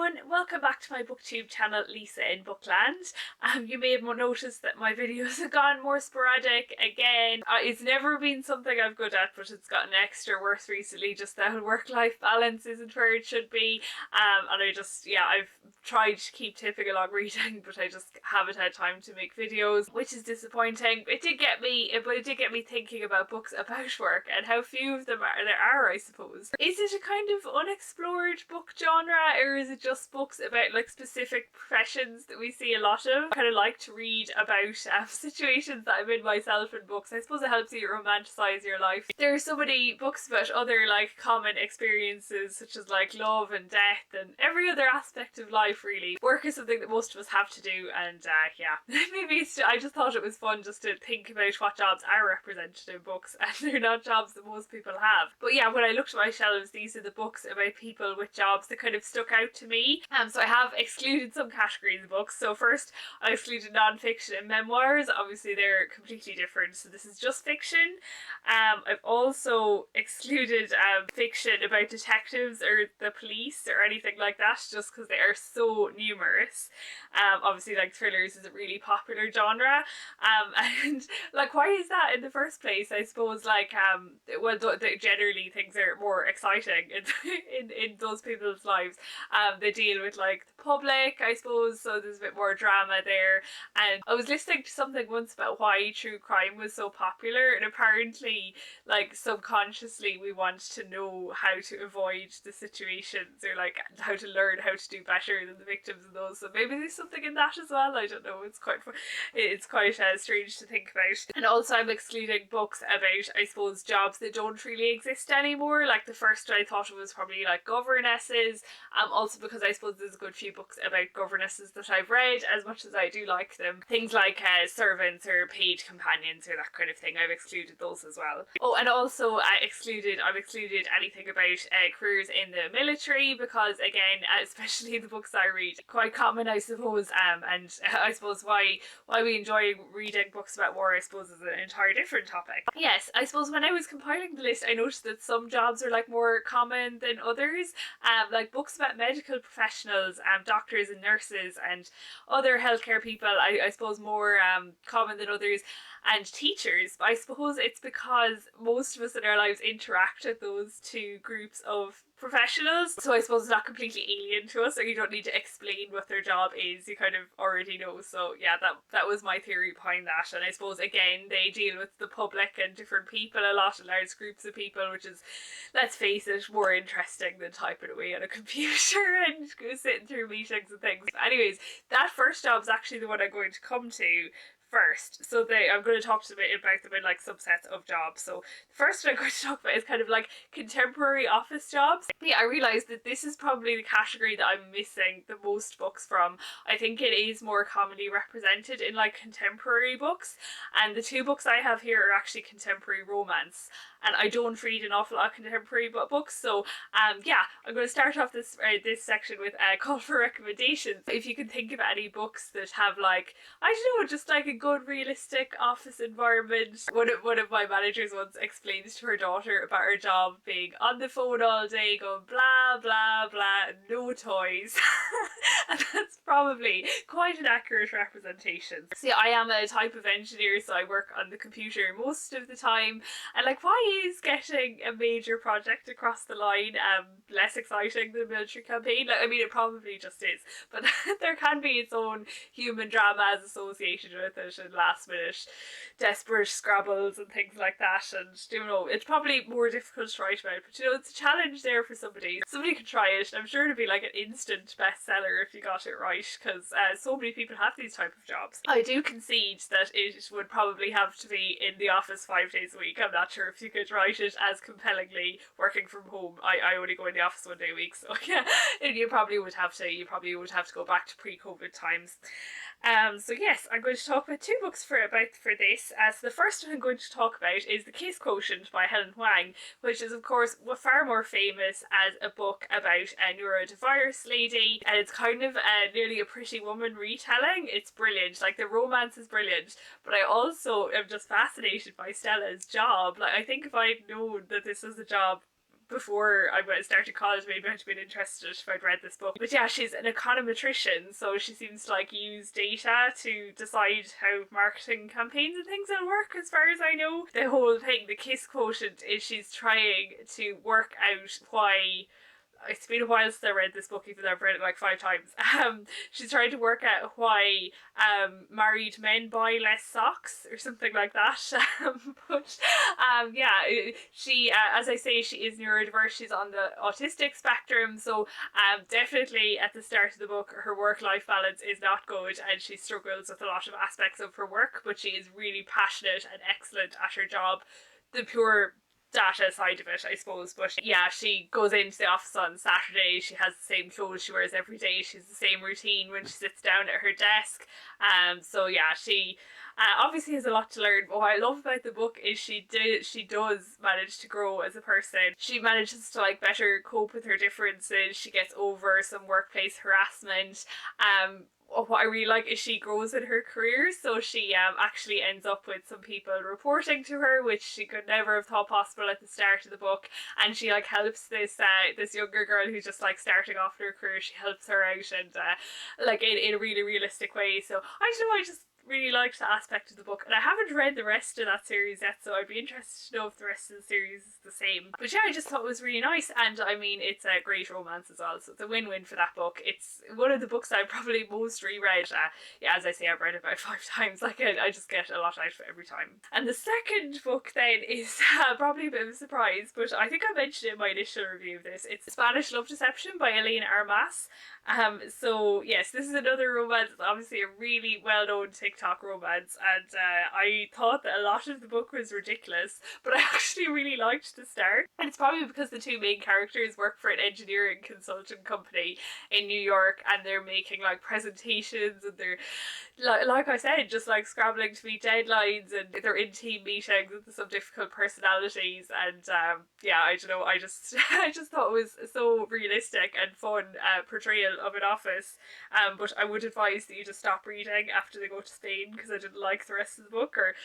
everyone, welcome back to my booktube channel, Lisa in Bookland. You may have noticed that my videos have gone more sporadic again. It's never been something I'm good at, but it's gotten extra worse recently. Just that work-life balance isn't where it should be. And I've tried to keep tipping along reading, but I just haven't had time to make videos, which is disappointing. It did get me thinking about books about work and how few of them there are, I suppose. Is it a kind of unexplored book genre, or is it just books about like specific professions that we see a lot of? I kind of like to read about situations that I'm in myself in books. I suppose it helps you romanticize your life. There are so many books about other like common experiences, such as like love and death and every other aspect of life, really. Work is something that most of us have to do, and I just thought it was fun just to think about what jobs are represented in books, and they're not jobs that most people have. But yeah, when I looked at my shelves, these are the books about people with jobs that kind of stuck out to me. So I have excluded some categories of books. So first, I excluded non-fiction and memoirs. Obviously, they're completely different. So this is just fiction. I've also excluded fiction about detectives or the police or anything like that, just because they are so numerous. Obviously, like thrillers is a really popular genre. And like, why is that in the first place? I suppose like generally things are more exciting in those people's lives. They deal with like the public, I suppose, so there's a bit more drama there. And I was listening to something once about why true crime was so popular, and apparently like subconsciously we want to know how to avoid the situations, or like how to learn how to do better than the victims of those. So maybe there's something in that as well. I don't know. It's quite strange to think about. And also I'm excluding books about, I suppose, jobs that don't really exist anymore. Like the first I thought it was probably like governesses. Also because I suppose there's a good few books about governesses that I've read, as much as I do like them. Things like servants or paid companions or that kind of thing. I've excluded those as well. Oh, and also I've excluded anything about careers in the military, because again, especially the books I read, quite common, I suppose. And I suppose why we enjoy reading books about war, I suppose, is an entire different topic. Yes, I suppose when I was compiling the list, I noticed that some jobs are like more common than others. Like books about medical professionals, doctors and nurses and other healthcare people, I suppose more common than others, and teachers. But I suppose it's because most of us in our lives interact with those two groups of professionals, so I suppose it's not completely alien to us, or you don't need to explain what their job is, you kind of already know. So yeah, that was my theory behind that. And I suppose again they deal with the public and different people a lot, and large groups of people, which is, let's face it, more interesting than typing away on a computer and sitting through meetings and things. But anyways, that first job is actually the one I'm going to come to first. So I'm going to talk to them about them in like subsets of jobs. So the first one I'm going to talk about is kind of like contemporary office jobs. Yeah, I realised that this is probably the category that I'm missing the most books from. I think it is more commonly represented in like contemporary books, and the two books I have here are actually contemporary romance, and I don't read an awful lot of contemporary books. So yeah, I'm going to start off this section with a call for recommendations. If you can think of any books that have like, I don't know, just like a good realistic office environment. One of my managers once explained to her daughter about her job being on the phone all day going blah blah blah, no toys. And that's probably quite an accurate representation. See, I am a type of engineer, so I work on the computer most of the time, and like, why is getting a major project across the line less exciting than a military campaign? Like, I mean, it probably just is, but there can be its own human dramas associated with it, and last minute desperate scrabbles and things like that. And you know, it's probably more difficult to write about, but you know, it's a challenge there for somebody can try it. I'm sure it'd be like an instant bestseller if you got it right, because so many people have these type of jobs. I do concede that it would probably have to be in the office 5 days a week. I'm not sure if you could write it as compellingly working from home. I only go in the office 1 day a week, so yeah, you probably would have to go back to pre-COVID times. So yes, I'm going to talk about two books for this. So the first one I'm going to talk about is The Case Quotient by Helen Huang, which is of course far more famous as a book about a neurodiverse lady, and it's kind of nearly a Pretty Woman retelling. It's brilliant, like the romance is brilliant, but I also am just fascinated by Stella's job. Like, I think if I'd known that this was a job before I started college, maybe I'd been interested if I'd read this book. But yeah, she's an econometrician, so she seems to like use data to decide how marketing campaigns and things will work, as far as I know. The whole thing, the Case Quotient, is she's trying to work out why, it's been a while since I read this book, even though I've read it like 5 times. She's trying to work out why married men buy less socks or something like that. Yeah, she, as I say, she is neurodiverse. She's on the autistic spectrum, so definitely at the start of the book, her work-life balance is not good, and she struggles with a lot of aspects of her work, but she is really passionate and excellent at her job. The pure data side of it, I suppose. But yeah, she goes into the office on Saturday, she has the same clothes she wears every day, she has the same routine when she sits down at her desk. So yeah, she obviously has a lot to learn, but what I love about the book is she does manage to grow as a person. She manages to like better cope with her differences, she gets over some workplace harassment. What I really like is she grows in her career, so she actually ends up with some people reporting to her, which she could never have thought possible at the start of the book. And she like helps this younger girl who's just like starting off in her career. She helps her out, and like in a really realistic way. So I don't know, I just really liked that aspect of the book, and I haven't read the rest of that series yet, so I'd be interested to know if the rest of the series is the same. But yeah, I just thought it was really nice, and I mean, it's a great romance as well, so it's a win-win for that book. It's one of the books I probably most reread. Yeah, as I say, I've read it about 5 times. Like, I just get a lot out of it every time. And the second book then is probably a bit of a surprise, but I think I mentioned it in my initial review of this. It's Spanish Love Deception by Elena Armas. So yes, this is another romance. It's obviously a really well-known TikTok romance, and I thought that a lot of the book was ridiculous, but I actually really liked the start. And it's probably because the 2 main characters work for an engineering consulting company in New York, and they're making like presentations, and they're like I said, just like scrambling to meet deadlines, and they're in team meetings with some difficult personalities. And yeah, I don't know, I just I just thought it was so realistic and fun portrayal of an office. But I would advise that you just stop reading after they go to Spain, because I didn't like the rest of the book. Or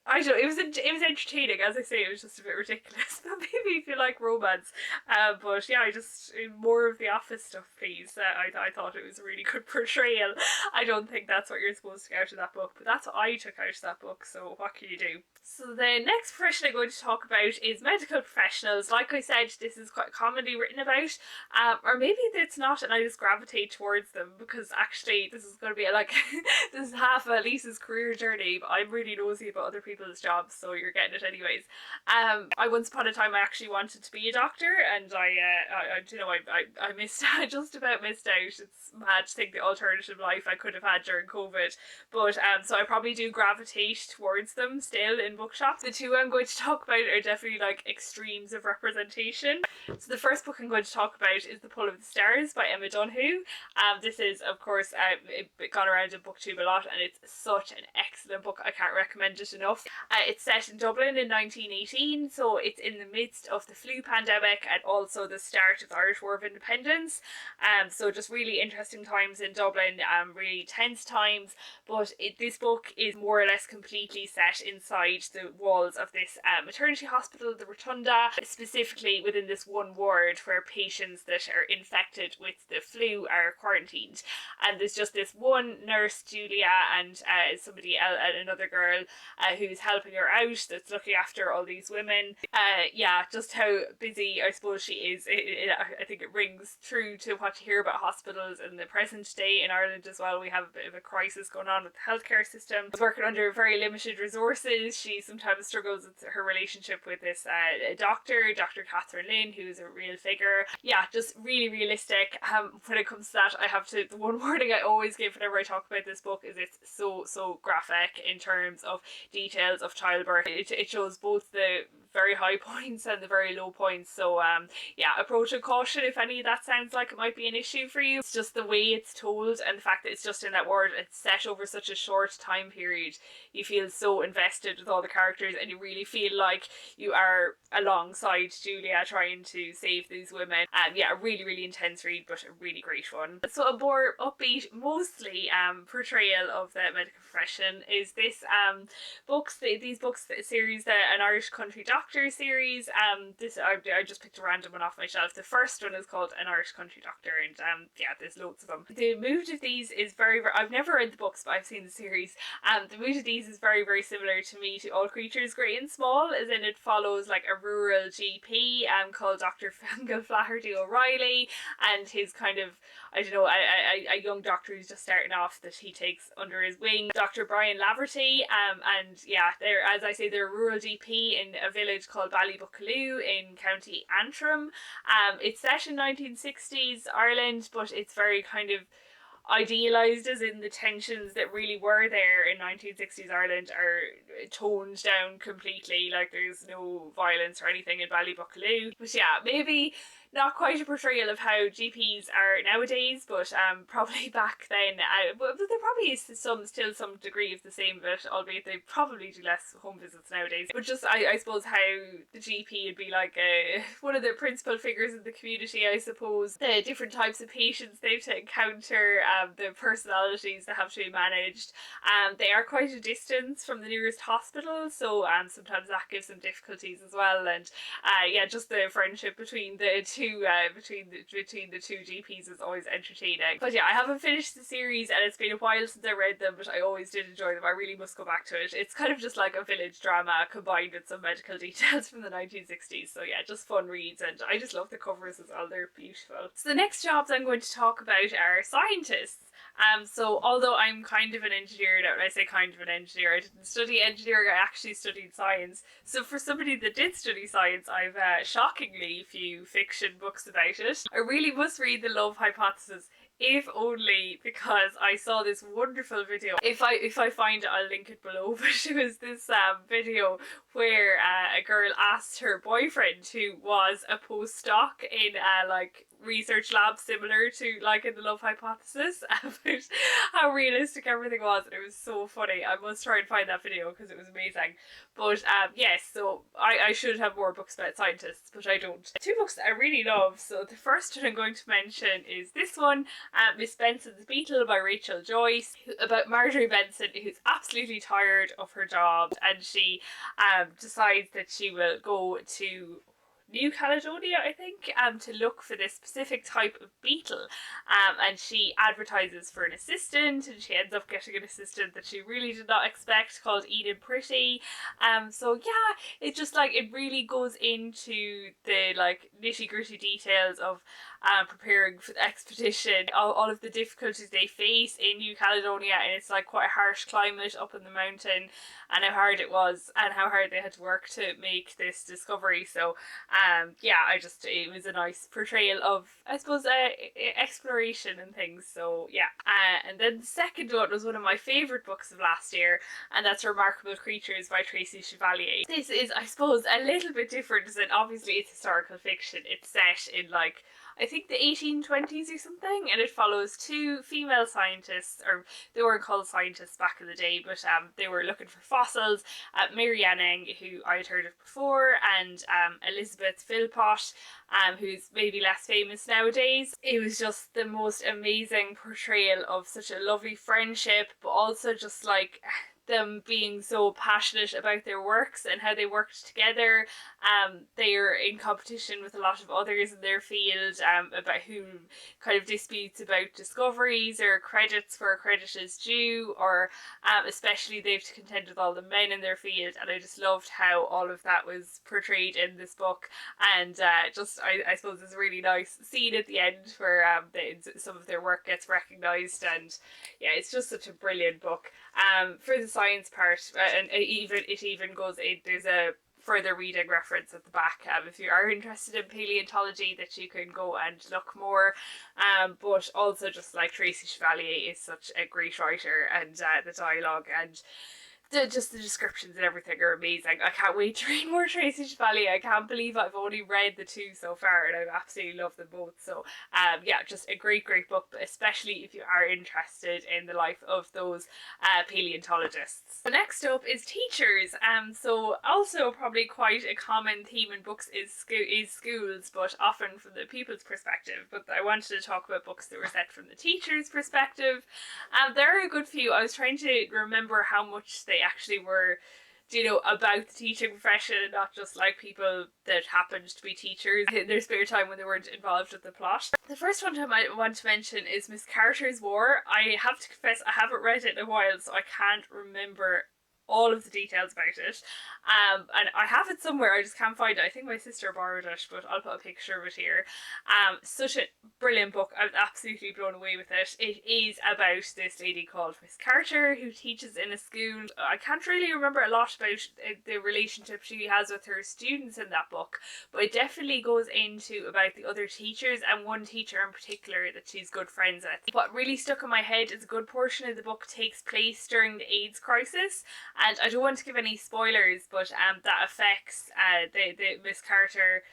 I don't know, it was entertaining. As I say, it was just a bit ridiculous. But maybe if you like romance. But yeah, I just, more of the office stuff, please. I thought it was a really good portrayal. I don't think that's what you're supposed to get out of that book, but that's what I took out of that book, so what can you do? So the next profession I'm going to talk about is medical professionals. Like I said, this is quite commonly written about, or maybe it's not, and I just gravitate towards them, because actually this is going to be like, this is half of Lisa's career journey, but I'm really nosy about other people's jobs, so you're getting it anyways. I once upon a time I actually wanted to be a doctor, and I missed, I just about missed out. It's mad to think the alternative life I could have had during COVID, but so I probably do gravitate towards them still in bookshops. The 2 I'm going to talk about are definitely like extremes of representation. So the first book I'm going to talk about is The Pull of the Stars by Emma Donoghue. This is, of course, it got around in booktube a lot, and it's such an excellent book. I can't recommend it enough. It's set in Dublin in 1918, so it's in the midst of the flu pandemic and also the start of the Irish War of Independence. So just really interesting times in Dublin, really tense times. But this book is more or less completely set inside the walls of this maternity hospital, the Rotunda, specifically within this one ward where patients that are infected with the flu are quarantined. And there's just this one nurse, Julia, and somebody else, another girl who's helping her out, that's looking after all these women. Yeah, just how busy I suppose she is. I think it rings true to what you hear about hospitals in the present day in Ireland as well. We have a bit of a crisis going on with the healthcare system. She's working under very limited resources. She sometimes struggles with her relationship with this Dr. Catherine Lynn, who's a real figure. Yeah, just really realistic. When it comes to that, I have to, the one warning I always give whenever I talk about this book is it's so graphic in terms of details of childbirth. It shows both the very high points and the very low points, so yeah, approach with caution if any of that sounds like it might be an issue for you. It's just the way it's told, and the fact that it's just in that word, it's set over such a short time period. You feel so invested with all the characters, and you really feel like you are alongside Julia trying to save these women. Yeah, a really intense read, but a really great one. So a more upbeat, mostly portrayal of the medical profession is this these books series, An Irish Country Doctor Doctor series. This I just picked a random one off my shelf. The first one is called An Irish Country Doctor, and yeah, there's loads of them. The mood of these is very, very, I've never read the books, but I've seen the series. The mood of these is very, very similar to me to All Creatures Great and Small, as in it follows like a rural GP called Dr. Fingal Flaherty O'Reilly, and his kind of, I don't know, a young doctor who's just starting off that he takes under his wing, Dr. Brian Laverty, and yeah, they're, as I say, they're a rural GP in a village called Ballybuckaloo in County Antrim. It's set in 1960s Ireland, but it's very kind of idealised, as in the tensions that really were there in 1960s Ireland are toned down completely. Like, there's no violence or anything in Ballybuckaloo. But yeah, maybe not quite a portrayal of how GPs are nowadays, but probably back then. But there probably is still some degree of the same bit, albeit they probably do less home visits nowadays. But just I suppose how the GP would be like one of the principal figures in the community, I suppose. The different types of patients they have to encounter, the personalities that have to be managed. They are quite a distance from the nearest hospital, so sometimes that gives them difficulties as well. And yeah, just the friendship between the two between the two GPs is always entertaining. But yeah, I haven't finished the series and it's been a while since I read them, but I always did enjoy them. I really must go back to it. It's kind of just like a village drama combined with some medical details from the 1960s. So yeah, just fun reads, and I just love the covers as well. They're beautiful. So the next jobs I'm going to talk about are scientists. So although I'm kind of an engineer now, and I say kind of an engineer, I didn't study engineering, I actually studied science. So for somebody that did study science, I've shockingly few fiction books about it. I really must read The Love Hypothesis, if only because I saw this wonderful video. If I find it, I'll link it below. But it was this video where a girl asked her boyfriend, who was a postdoc in like research lab similar to like in The Love Hypothesis, about how realistic everything was, and it was so funny. I must try and find that video because it was amazing. But yes, so I should have more books about scientists, but I don't. Two books that I really love. So the first one I'm going to mention is this one, Miss Benson's Beetle by Rachel Joyce, about Marjorie Benson, who's absolutely tired of her job, and she decides that she will go to New Caledonia, I think, to look for this specific type of beetle. And she advertises for an assistant, and she ends up getting an assistant that she really did not expect, called Eden Pretty. So yeah, it just like, it really goes into the like nitty gritty details of preparing for the expedition, all of the difficulties they face in New Caledonia, and it's like quite a harsh climate up in the mountain, and how hard it was, and how hard they had to work to make this discovery. So yeah, it was a nice portrayal of, I suppose, exploration and things. So yeah, and then the second one was one of my favourite books of last year, and that's Remarkable Creatures by Tracy Chevalier. This is, I suppose, a little bit different, as in obviously it's historical fiction. It's set in like, I think the 1820s or something, and it follows two female scientists, or they weren't called scientists back in the day, but they were looking for fossils. Mary Anning, who I had heard of before, and Elizabeth Philpott, who's maybe less famous nowadays. It was just the most amazing portrayal of such a lovely friendship, but also just like them being so passionate about their works and how they worked together. They're in competition with a lot of others in their field, about who kind of disputes about discoveries or credits where credit is due, or especially they have to contend with all the men in their field. And I just loved how all of that was portrayed in this book. And just I suppose it's a really nice scene at the end where some of their work gets recognised, and yeah, it's just such a brilliant book. For the science part, and it even goes in, there's a further reading reference at the back, if you are interested in paleontology, that you can go and look more. But also just like Tracy Chevalier is such a great writer, and the dialogue and just the descriptions and everything are amazing. I can't wait to read more Tracy Chevalier. I can't believe I've only read the two so far, and I absolutely love them both. So yeah, just a great book, but especially if you are interested in the life of those paleontologists. The next up is teachers. So also probably quite a common theme in books is schools, but often from the pupil's perspective. But I wanted to talk about books that were set from the teacher's perspective. There are a good few. I was trying to remember how much they actually were you know, about the teaching profession, and not just like people that happened to be teachers in their spare time when they weren't involved with the plot. The first one I might want to mention is Miss Carter's War. I have to confess I haven't read it in a while, so I can't remember all of the details about it. And I have it somewhere, I just can't find it. I think my sister borrowed it, but I'll put a picture of it here. Such a brilliant book. I was absolutely blown away with it. It is about this lady called Miss Carter who teaches in a school. I can't really remember a lot about the relationship she has with her students in that book, but it definitely goes into about the other teachers, and one teacher in particular that she's good friends with. What really stuck in my head is a good portion of the book takes place during the AIDS crisis, and I don't want to give any spoilers, but that affects the Miss Carter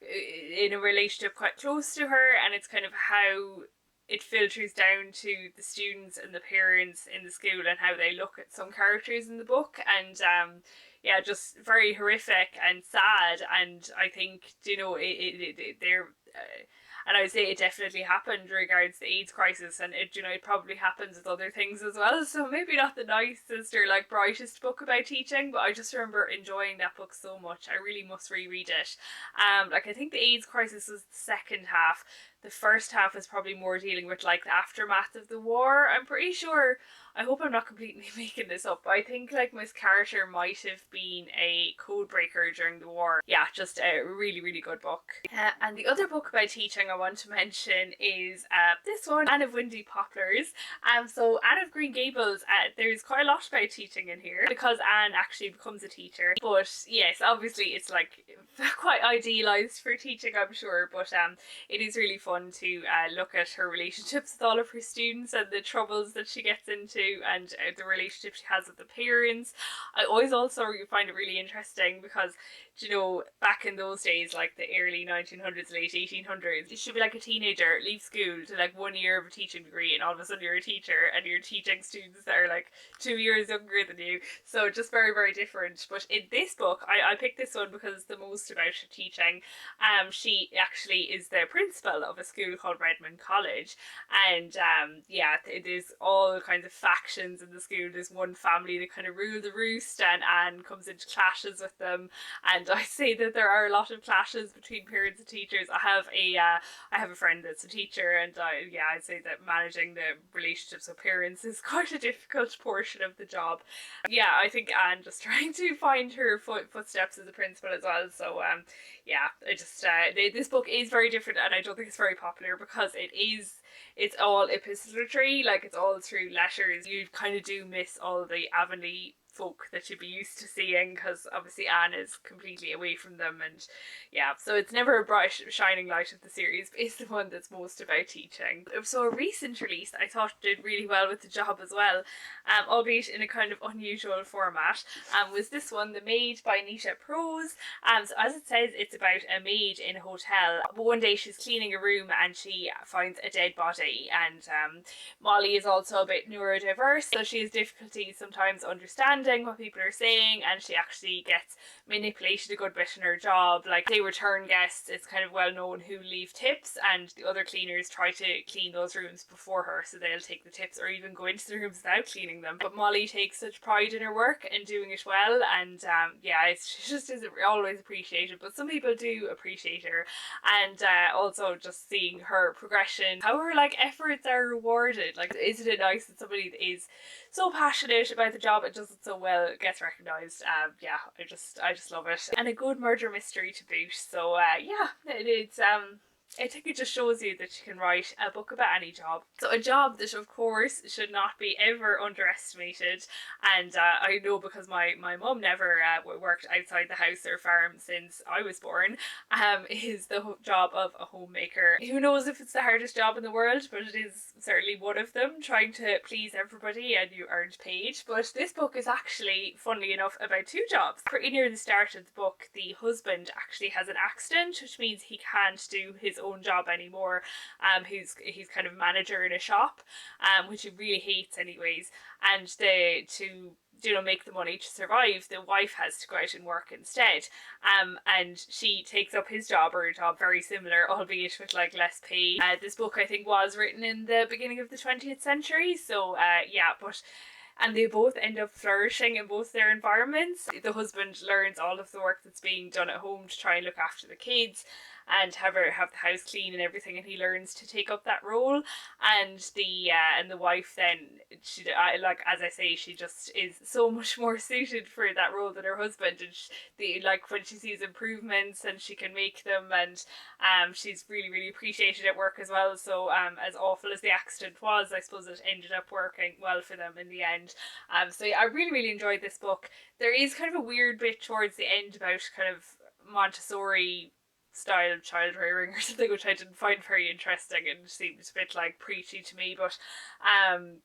in a relationship quite close to her, and it's kind of how it filters down to the students and the parents in the school and how they look at some characters in the book. And yeah, just very horrific and sad. And I think, you know, they're and I would say it definitely happened regards the AIDS crisis, and it, you know, it probably happens with other things as well. So maybe not the nicest or like brightest book about teaching, but I just remember enjoying that book so much. I really must reread it. Like I think the AIDS crisis was the second half. The first half is probably more dealing with like the aftermath of the war. I'm pretty sure, I hope I'm not completely making this up, but I think like Miss Carter might have been a code breaker during the war. Yeah, just a really, really good book. And the other book about teaching I want to mention is this one, Anne of Windy Poplars. So Anne of Green Gables, there's quite a lot about teaching in here because Anne actually becomes a teacher. But yes, obviously it's like quite idealised for teaching, I'm sure, but it is really fun to look at her relationships with all of her students and the troubles that she gets into, and the relationship she has with the parents. I always also find it really interesting because, you know, back in those days, like the early 1900s, late 1800s, you should be like a teenager, leave school to like 1 year of a teaching degree, and all of a sudden you're a teacher and you're teaching students that are like 2 years younger than you. So just very, very different. But in this book, I picked this one because it's the most about her teaching. She actually is the principal of a school called Redmond College, and yeah, there's all kinds of factions in the school. There's one family that kind of rule the roost, and Anne comes into clashes with them, and I say that there are a lot of clashes between parents and teachers. I have a friend that's a teacher, and I'd say that managing the relationships with parents is quite a difficult portion of the job. Yeah, I think Anne just trying to find her footsteps as a principal as well. So yeah, I just this book is very different, and I don't think it's very popular because it's all epistolary, like it's all through letters. You kind of do miss all the Avonlea folk that you'd be used to seeing, because obviously Anne is completely away from them, and yeah, so it's never a bright shining light of the series, but it's the one that's most about teaching. So a recent release I thought did really well with the job as well, albeit in a kind of unusual format, was this one, The Mage by Nita Prose. So as it says, it's about a maid in a hotel, but one day she's cleaning a room and she finds a dead body, and Molly is also a bit neurodiverse, so she has difficulty sometimes understanding what people are saying, and she actually gets manipulated a good bit in her job. Like, they return guests, it's kind of well known who leave tips, and the other cleaners try to clean those rooms before her, so they'll take the tips or even go into the rooms without cleaning them. But Molly takes such pride in her work and doing it well, and she just isn't always appreciated, but some people do appreciate her. And also just seeing her progression, how her like efforts are rewarded. Like, isn't it nice that somebody that is so passionate about the job and does it so well gets recognised? I just love it, and a good murder mystery to boot. So I think it just shows you that you can write a book about any job. So a job that of course should not be ever underestimated, and I know because my mum never worked outside the house or farm since I was born, is the job of a homemaker. Who knows if it's the hardest job in the world, but it is certainly one of them, trying to please everybody and you aren't paid. But this book is actually, funnily enough, about two jobs. Pretty near the start of the book, the husband actually has an accident, which means he can't do his own job anymore. He's kind of manager in a shop, which he really hates anyways, and to make the money to survive, the wife has to go out and work instead, and she takes up his job, or a job very similar, albeit with like less pay. This book I think was written in the beginning of the 20th century, so but and they both end up flourishing in both their environments. The husband learns all of the work that's being done at home to try and look after the kids and have the house clean and everything, and he learns to take up that role. And the wife then, she, like as I say, she just is so much more suited for that role than her husband. And like when she sees improvements and she can make them, and she's really appreciated at work as well. So as awful as the accident was, I suppose it ended up working well for them in the end. So yeah, I really enjoyed this book. There is kind of a weird bit towards the end about kind of Montessori style child rearing or something, which I didn't find very interesting and seemed a bit like preachy to me. But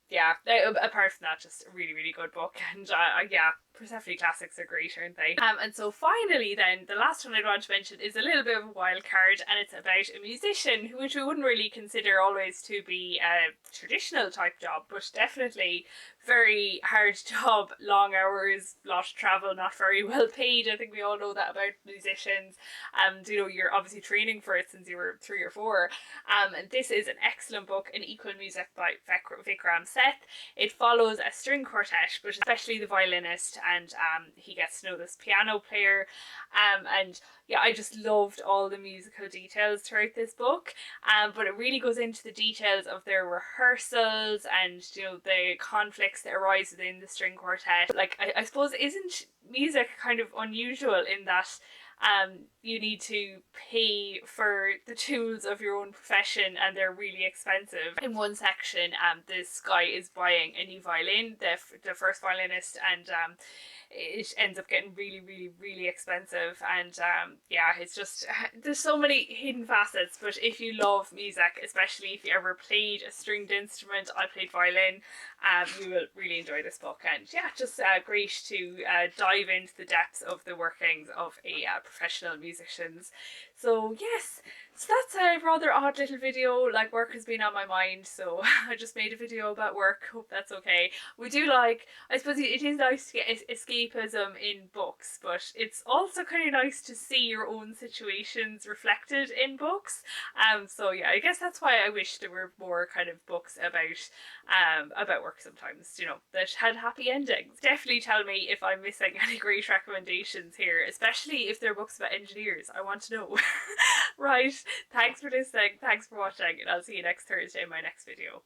yeah, apart from that, just a really good book. And yeah, Persephone classics are great, aren't they? And so finally then, the last one I'd want to mention is a little bit of a wild card, and it's about a musician, which we wouldn't really consider always to be a traditional type job, but definitely very hard job, long hours, lot of travel, not very well paid. I think we all know that about musicians. You know, you're obviously training for it since you were 3 or 4. And this is an excellent book, An Equal Music by Vikram Seth. It follows a string quartet, but especially the violinist, and he gets to know this piano player. And yeah, I just loved all the musical details throughout this book. But it really goes into the details of their rehearsals and, you know, the conflicts that arise within the string quartet. Like, I suppose, isn't music kind of unusual in that you need to pay for the tools of your own profession, and they're really expensive. In one section, this guy is buying a new violin, the first violinist, and it ends up getting really expensive. And yeah, it's just, there's so many hidden facets. But if you love music, especially if you ever played a stringed instrument, I played violin, you will really enjoy this book. And yeah, just great to dive into the depths of the workings of a professional musicians. So yes, so that's a rather odd little video. Like, work has been on my mind, so I just made a video about work. Hope that's okay. We do like, I suppose it is nice to get escapism in books, but it's also kind of nice to see your own situations reflected in books. So yeah, I guess that's why I wish there were more kind of books about work sometimes, you know, that had happy endings. Definitely tell me if I'm missing any great recommendations here, especially if they're books about engineers. I want to know. Right, thanks for listening, thanks for watching, and I'll see you next Thursday in my next video.